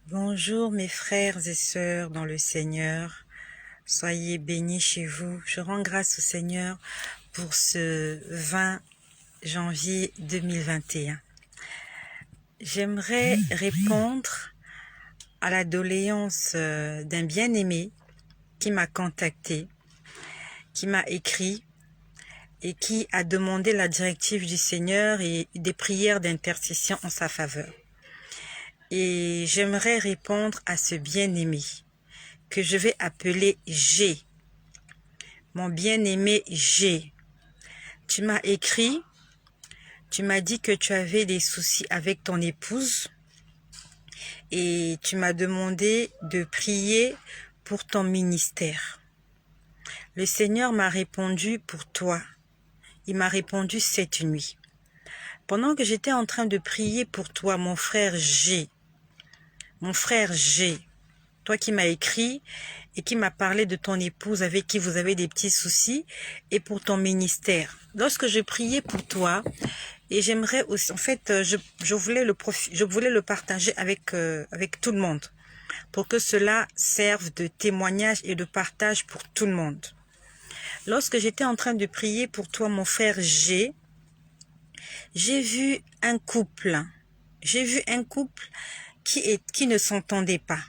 Bonjour mes frères et sœurs dans le Seigneur, soyez bénis chez vous. Je rends grâce au Seigneur pour ce 20 janvier 2021. J'aimerais répondre à la doléance d'un bien-aimé qui m'a contacté, qui m'a écrit et qui a demandé la directive du Seigneur et des prières d'intercession en sa faveur. Et j'aimerais répondre à ce bien-aimé que je vais appeler G. Mon bien-aimé G. Tu m'as écrit, tu m'as dit que tu avais des soucis avec ton épouse et tu m'as demandé de prier pour ton ministère. Le Seigneur m'a répondu pour toi. Il m'a répondu cette nuit. Pendant que j'étais en train de prier pour toi, mon frère G, toi qui m'as écrit et qui m'a parlé de ton épouse avec qui vous avez des petits soucis et pour ton ministère. Lorsque je priais pour toi, et j'aimerais aussi, en fait, je voulais le partager avec tout le monde pour que cela serve de témoignage et de partage pour tout le monde. Lorsque j'étais en train de prier pour toi, mon frère G, j'ai vu un couple. J'ai vu un couple qui ne s'entendait pas.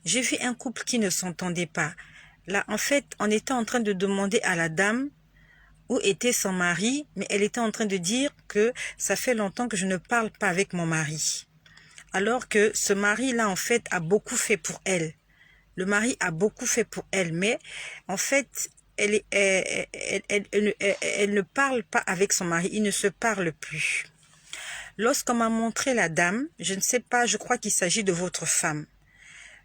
J'ai vu un couple qui ne s'entendait pas. Là, en fait, on était en train de demander à la dame où était son mari, mais elle était en train de dire que ça fait longtemps que je ne parle pas avec mon mari. Alors que ce mari-là, en fait, a beaucoup fait pour elle. Le mari a beaucoup fait pour elle, mais en fait, elle ne parle pas avec son mari, ils ne se parlent plus. Lorsqu'on m'a montré la dame, je ne sais pas, je crois qu'il s'agit de votre femme.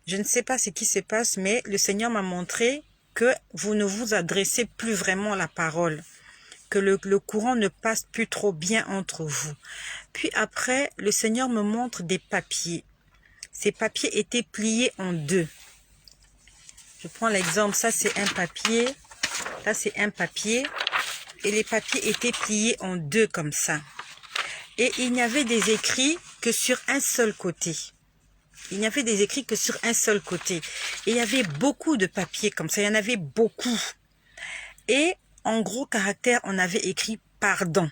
Je ne sais pas ce qui se passe, mais le Seigneur m'a montré que vous ne vous adressez plus vraiment à la parole, que le courant ne passe plus trop bien entre vous. Puis après, le Seigneur me montre des papiers. Ces papiers étaient pliés en deux. Je prends l'exemple, ça c'est un papier, là c'est un papier, et les papiers étaient pliés en deux comme ça. Et il n'y avait des écrits que sur un seul côté. Il n'y avait des écrits que sur un seul côté. Et il y avait beaucoup de papiers comme ça. Il y en avait beaucoup. Et en gros caractère, on avait écrit pardon.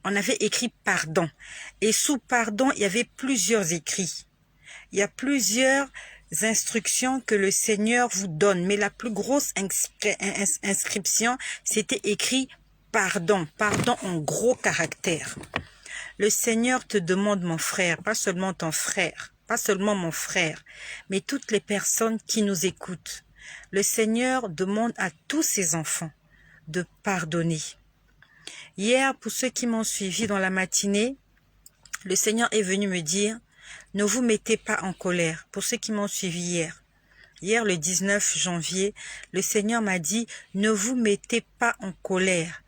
On avait écrit pardon. Et sous pardon, il y avait plusieurs écrits. Il y a plusieurs instructions que le Seigneur vous donne. Mais la plus grosse inscription, c'était écrit pardon. Pardon en gros caractère. Le Seigneur te demande, mon frère, pas seulement ton frère, pas seulement mon frère, mais toutes les personnes qui nous écoutent. Le Seigneur demande à tous ses enfants de pardonner. Hier, pour ceux qui m'ont suivi dans la matinée, le Seigneur est venu me dire, ne vous mettez pas en colère. Pour ceux qui m'ont suivi hier. Hier, le 19 janvier, le Seigneur m'a dit, ne vous mettez pas en colère,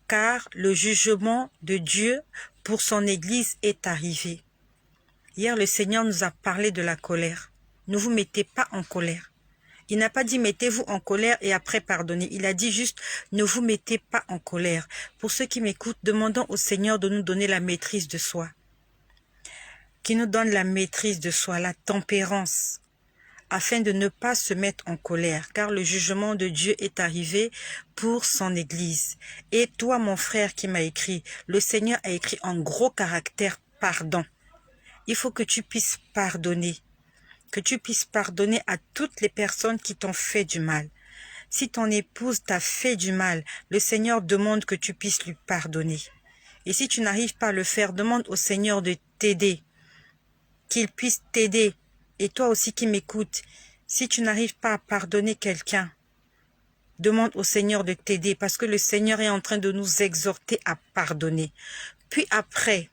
car le jugement de Dieu pour son Église est arrivé. Hier, le Seigneur nous a parlé de la colère. Ne vous mettez pas en colère. Il n'a pas dit mettez-vous en colère et après pardonnez. Il a dit juste ne vous mettez pas en colère. Pour ceux qui m'écoutent, demandons au Seigneur de nous donner la maîtrise de soi. Qu'il nous donne la maîtrise de soi, la tempérance, afin de ne pas se mettre en colère, car le jugement de Dieu est arrivé pour son Église. Et toi, mon frère qui m'a écrit, le Seigneur a écrit en gros caractère pardon. Il faut que tu puisses pardonner. Que tu puisses pardonner à toutes les personnes qui t'ont fait du mal. Si ton épouse t'a fait du mal, le Seigneur demande que tu puisses lui pardonner. Et si tu n'arrives pas à le faire, demande au Seigneur de t'aider. Qu'il puisse t'aider. Et toi aussi qui m'écoutes, si tu n'arrives pas à pardonner quelqu'un, demande au Seigneur de t'aider parce que le Seigneur est en train de nous exhorter à pardonner. Puis après,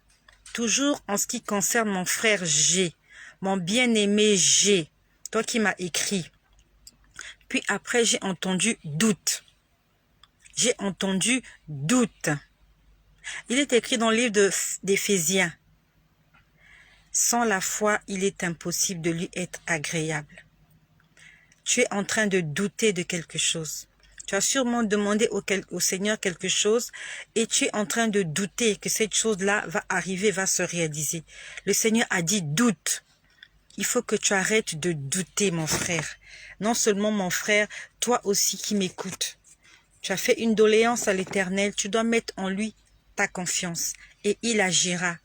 toujours en ce qui concerne mon frère G, mon bien-aimé G, toi qui m'as écrit. Puis après, j'ai entendu doute. J'ai entendu doute. Il est écrit dans le livre d'Éphésiens. Sans la foi, il est impossible de lui être agréable. Tu es en train de douter de quelque chose. Tu as sûrement demandé au Seigneur quelque chose et tu es en train de douter que cette chose-là va arriver, va se réaliser. Le Seigneur a dit doute. Il faut que tu arrêtes de douter, mon frère. Non seulement mon frère, toi aussi qui m'écoutes. Tu as fait une doléance à l'Éternel, tu dois mettre en lui ta confiance et il agira.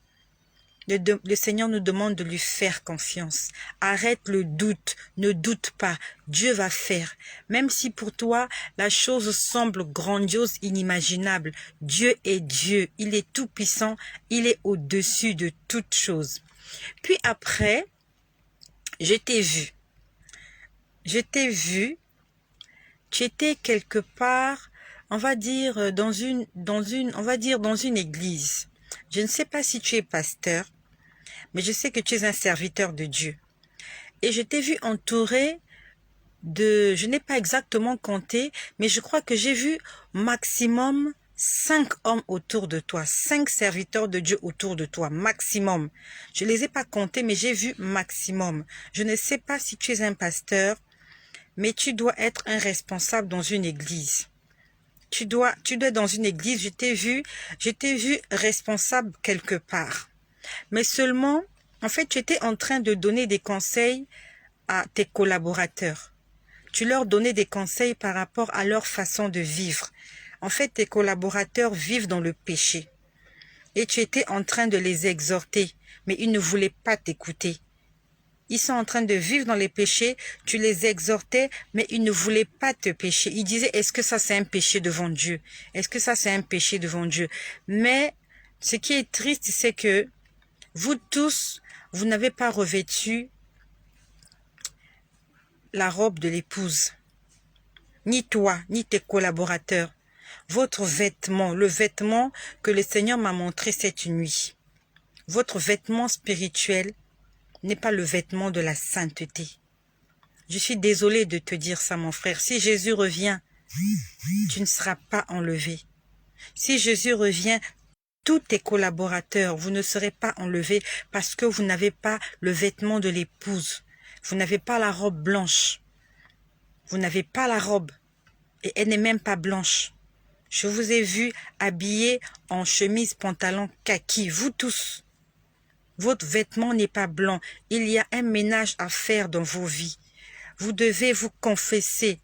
Le Seigneur nous demande de lui faire confiance. Arrête le doute, ne doute pas, Dieu va faire. Même si pour toi, la chose semble grandiose, inimaginable, Dieu est Dieu, il est tout puissant, il est au-dessus de toutes choses. Puis après, je t'ai vu, tu étais quelque part, on va dire, dans une église. Je ne sais pas si tu es pasteur, mais je sais que tu es un serviteur de Dieu. Et je t'ai vu entouré je n'ai pas exactement compté, mais je crois que j'ai vu maximum 5 hommes autour de toi, 5 serviteurs de Dieu autour de toi, maximum. Je ne les ai pas comptés, mais j'ai vu maximum. Je ne sais pas si tu es un pasteur, mais tu dois être un responsable dans une église. Tu dois être dans une église, je t'ai vu responsable quelque part. Mais seulement, en fait, tu étais en train de donner des conseils à tes collaborateurs. Tu leur donnais des conseils par rapport à leur façon de vivre. En fait, tes collaborateurs vivent dans le péché. Et tu étais en train de les exhorter, mais ils ne voulaient pas t'écouter. Ils sont en train de vivre dans les péchés, tu les exhortais, mais ils ne voulaient pas te pécher. Ils disaient, est-ce que ça c'est un péché devant Dieu? Est-ce que ça c'est un péché devant Dieu? Mais ce qui est triste, c'est que vous tous, vous n'avez pas revêtu la robe de l'épouse. Ni toi, ni tes collaborateurs. Votre vêtement, le vêtement que le Seigneur m'a montré cette nuit. Votre vêtement spirituel n'est pas le vêtement de la sainteté. Je suis désolée de te dire ça, mon frère. Si Jésus revient, tu ne seras pas enlevé. Si Jésus revient, tous tes collaborateurs, vous ne serez pas enlevés parce que vous n'avez pas le vêtement de l'épouse. Vous n'avez pas la robe blanche. Vous n'avez pas la robe. Et elle n'est même pas blanche. Je vous ai vu habillés en chemise, pantalon, kaki. Vous tous. Votre vêtement n'est pas blanc. Il y a un ménage à faire dans vos vies. Vous devez vous confesser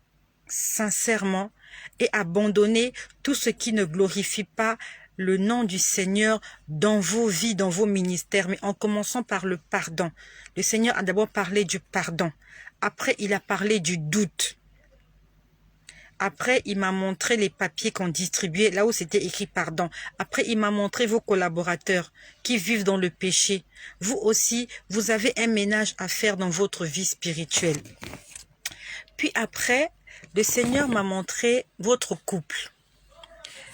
sincèrement et abandonner tout ce qui ne glorifie pas le nom du Seigneur dans vos vies, dans vos ministères, mais en commençant par le pardon. Le Seigneur a d'abord parlé du pardon. Après, il a parlé du doute. Après, il m'a montré les papiers qu'on distribuait, là où c'était écrit pardon. Après, il m'a montré vos collaborateurs qui vivent dans le péché. Vous aussi, vous avez un ménage à faire dans votre vie spirituelle. Puis après, le Seigneur m'a montré votre couple.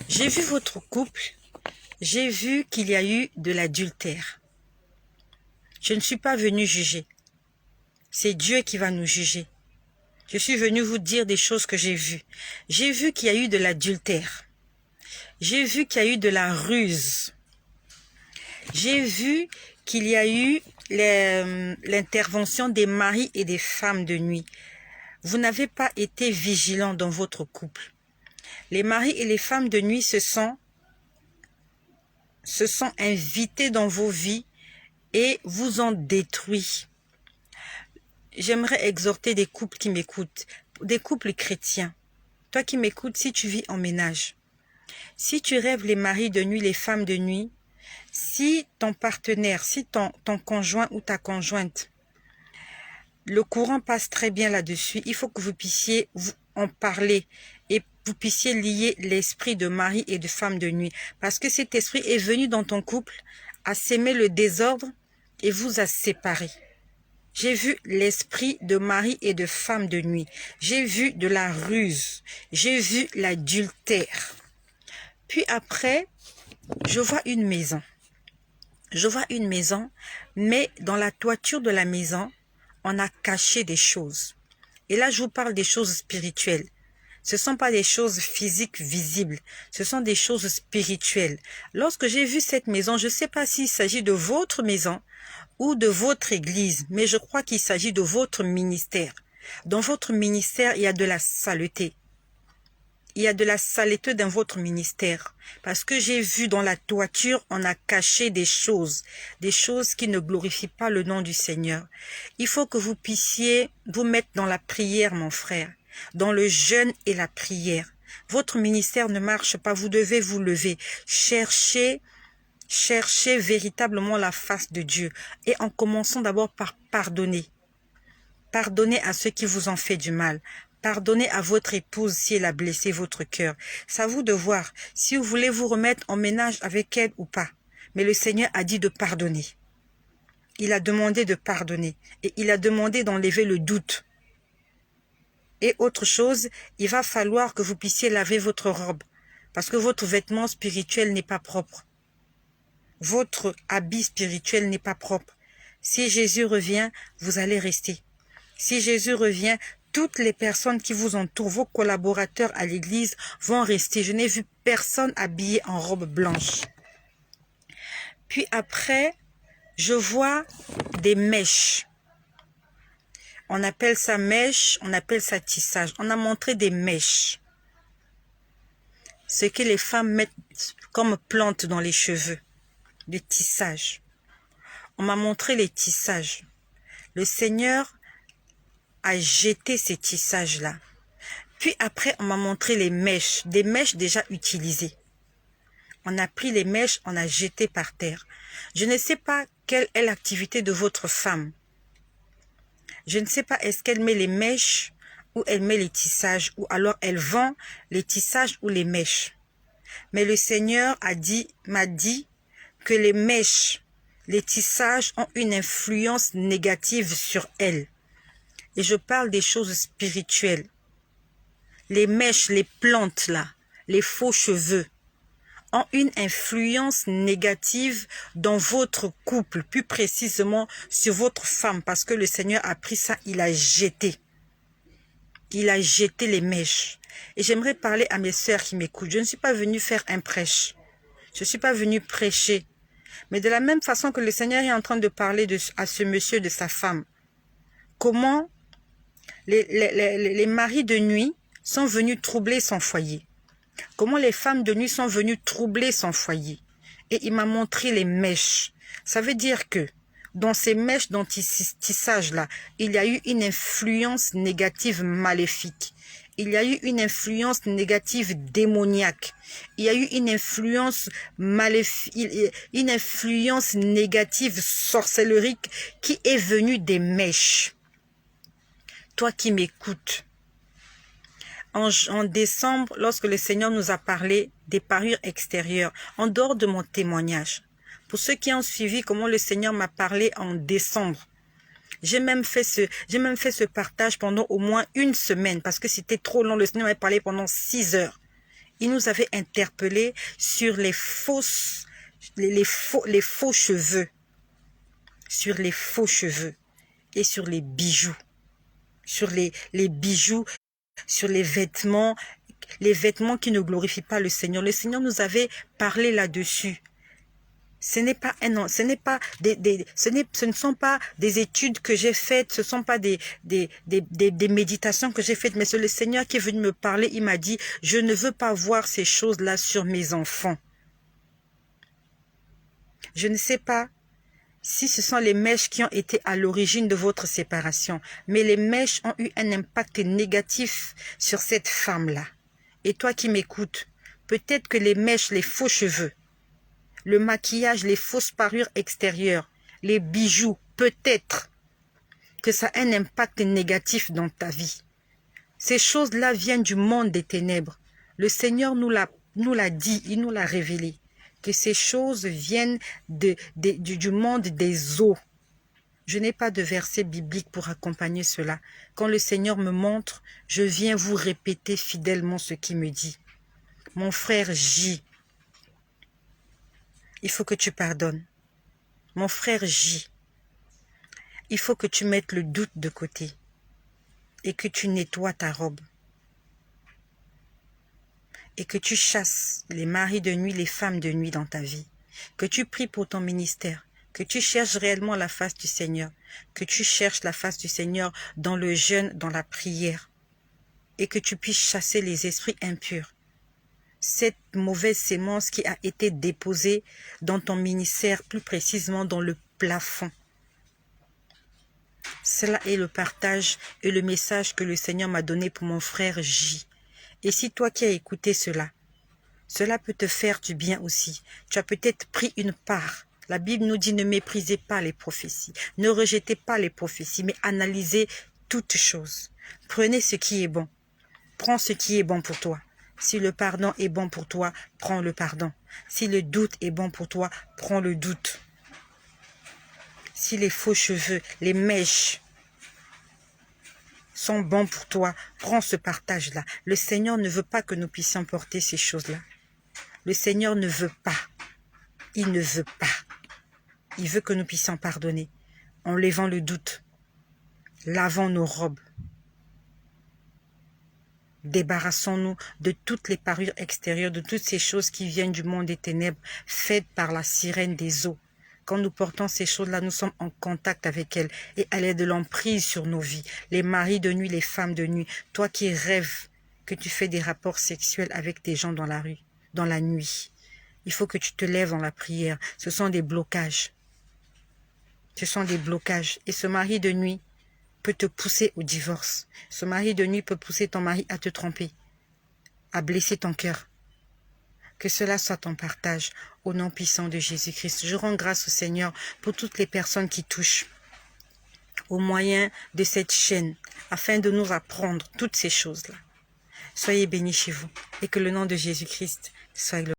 J'ai vu votre couple, j'ai vu qu'il y a eu de l'adultère. Je ne suis pas venue juger. C'est Dieu qui va nous juger. Je suis venue vous dire des choses que j'ai vues. J'ai vu qu'il y a eu de l'adultère. J'ai vu qu'il y a eu de la ruse. J'ai vu qu'il y a eu l'intervention des maris et des femmes de nuit. Vous n'avez pas été vigilants dans votre couple. Les maris et les femmes de nuit se sont invités dans vos vies et vous ont détruit. J'aimerais exhorter des couples qui m'écoutent, des couples chrétiens. Toi qui m'écoutes, si tu vis en ménage, si tu rêves les maris de nuit, les femmes de nuit, si ton partenaire, si ton conjoint ou ta conjointe, le courant passe très bien là-dessus, il faut que vous puissiez en parler et vous puissiez lier l'esprit de mari et de femme de nuit. Parce que cet esprit est venu dans ton couple à s'aimer le désordre et vous a séparés. J'ai vu l'esprit de mari et de femme de nuit. J'ai vu de la ruse. J'ai vu l'adultère. Puis après, je vois une maison. Je vois une maison, mais dans la toiture de la maison, on a caché des choses. Et là, je vous parle des choses spirituelles. Ce ne sont pas des choses physiques visibles. Ce sont des choses spirituelles. Lorsque j'ai vu cette maison, je ne sais pas s'il s'agit de votre maison ou de votre église, mais je crois qu'il s'agit de votre ministère. Dans votre ministère, il y a de la saleté. Il y a de la saleté dans votre ministère. Parce que j'ai vu dans la toiture, on a caché des choses qui ne glorifient pas le nom du Seigneur. Il faut que vous puissiez vous mettre dans la prière, mon frère, dans le jeûne et la prière. Votre ministère ne marche pas, vous devez vous lever. Cherchez véritablement la face de Dieu. Et en commençant d'abord par pardonner. Pardonnez à ceux qui vous ont fait du mal. Pardonnez à votre épouse si elle a blessé votre cœur. C'est à vous de voir si vous voulez vous remettre en ménage avec elle ou pas. Mais le Seigneur a dit de pardonner. Il a demandé de pardonner. Et il a demandé d'enlever le doute. Et autre chose, il va falloir que vous puissiez laver votre robe. Parce que votre vêtement spirituel n'est pas propre. Votre habit spirituel n'est pas propre. Si Jésus revient, vous allez rester. Si Jésus revient, toutes les personnes qui vous entourent, vos collaborateurs à l'église, vont rester. Je n'ai vu personne habillé en robe blanche. Puis après, je vois des mèches. On appelle ça mèche, on appelle ça tissage. On a montré des mèches. Ce que les femmes mettent comme plante dans les cheveux. Du tissage. On m'a montré les tissages. Le Seigneur a jeté ces tissages-là. Puis après, on m'a montré les mèches, des mèches déjà utilisées. On a pris les mèches, on a jeté par terre. Je ne sais pas quelle est l'activité de votre femme. Je ne sais pas, est-ce qu'elle met les mèches ou elle met les tissages, ou alors elle vend les tissages ou les mèches. Mais le Seigneur m'a dit que les mèches, les tissages ont une influence négative sur elle. Et je parle des choses spirituelles. Les mèches, les plantes là, les faux cheveux, ont une influence négative dans votre couple, plus précisément sur votre femme, parce que le Seigneur a pris ça, il a jeté. Il a jeté les mèches. Et j'aimerais parler à mes sœurs qui m'écoutent. Je ne suis pas venue faire un prêche. Je ne suis pas venue prêcher. Mais de la même façon que le Seigneur est en train de parler à ce monsieur de sa femme, comment les maris de nuit sont venus troubler son foyer. Comment les femmes de nuit sont venues troubler son foyer. Et il m'a montré les mèches. Ça veut dire que dans ces mèches, dans ces tissages-là, il y a eu une influence négative maléfique. Il y a eu une influence négative démoniaque. Il y a eu une influence maléfique, une influence négative sorcellerique qui est venue des mèches. Toi qui m'écoutes, en décembre, lorsque le Seigneur nous a parlé des parures extérieures, en dehors de mon témoignage, pour ceux qui ont suivi comment le Seigneur m'a parlé en décembre, j'ai même fait ce partage pendant au moins une semaine, parce que c'était trop long. Le Seigneur m'avait parlé pendant 6 heures. Il nous avait interpellés sur les faux cheveux, sur les faux cheveux et sur les bijoux, sur les bijoux, sur les vêtements qui ne glorifient pas le Seigneur. Le Seigneur nous avait parlé là-dessus. Ce ne sont pas des études que j'ai faites, ce ne sont pas des méditations que j'ai faites, mais c'est le Seigneur qui est venu me parler. Il m'a dit, je ne veux pas voir ces choses-là sur mes enfants. Je ne sais pas si ce sont les mèches qui ont été à l'origine de votre séparation, mais les mèches ont eu un impact négatif sur cette femme-là. Et toi qui m'écoutes, peut-être que les mèches, les faux cheveux, le maquillage, les fausses parures extérieures, les bijoux, peut-être que ça a un impact négatif dans ta vie. Ces choses-là viennent du monde des ténèbres. Le Seigneur nous l'a dit, il nous l'a révélé, que ces choses viennent du monde des eaux. Je n'ai pas de verset biblique pour accompagner cela. Quand le Seigneur me montre, je viens vous répéter fidèlement ce qu'il me dit. Mon frère J, il faut que tu pardonnes. Mon frère J, il faut que tu mettes le doute de côté et que tu nettoies ta robe. Et que tu chasses les maris de nuit, les femmes de nuit dans ta vie. Que tu pries pour ton ministère. Que tu cherches réellement la face du Seigneur. Que tu cherches la face du Seigneur dans le jeûne, dans la prière. et que tu puisses chasser les esprits impurs. Cette mauvaise sémence qui a été déposée dans ton ministère, plus précisément dans le plafond. Cela est le partage et le message que le Seigneur m'a donné pour mon frère J. Et si toi qui as écouté cela, cela peut te faire du bien aussi. Tu as peut-être pris une part. La Bible nous dit ne méprisez pas les prophéties, ne rejetez pas les prophéties, mais analysez toutes choses. Prenez ce qui est bon. Prends ce qui est bon pour toi. Si le pardon est bon pour toi, prends le pardon. Si le doute est bon pour toi, prends le doute. Si les faux cheveux, les mèches sont bons pour toi, prends ce partage-là. Le Seigneur ne veut pas que nous puissions porter ces choses-là. Le Seigneur ne veut pas. Il ne veut pas. Il veut que nous puissions pardonner. Enlevant le doute. Lavons nos robes. Débarrassons-nous de toutes les parures extérieures, de toutes ces choses qui viennent du monde des ténèbres, faites par la sirène des eaux. Quand nous portons ces choses-là, nous sommes en contact avec elles et elle est de l'emprise sur nos vies. Les maris de nuit, les femmes de nuit, toi qui rêves que tu fais des rapports sexuels avec des gens dans la rue, dans la nuit, il faut que tu te lèves dans la prière. Ce sont des blocages. Ce sont des blocages. Et ce mari de nuit peut te pousser au divorce. Ce mari de nuit peut pousser ton mari à te tromper, à blesser ton cœur. Que cela soit ton partage au nom puissant de Jésus-Christ. Je rends grâce au Seigneur pour toutes les personnes qui touchent au moyen de cette chaîne afin de nous apprendre toutes ces choses-là. Soyez bénis chez vous et que le nom de Jésus-Christ soit glorifié.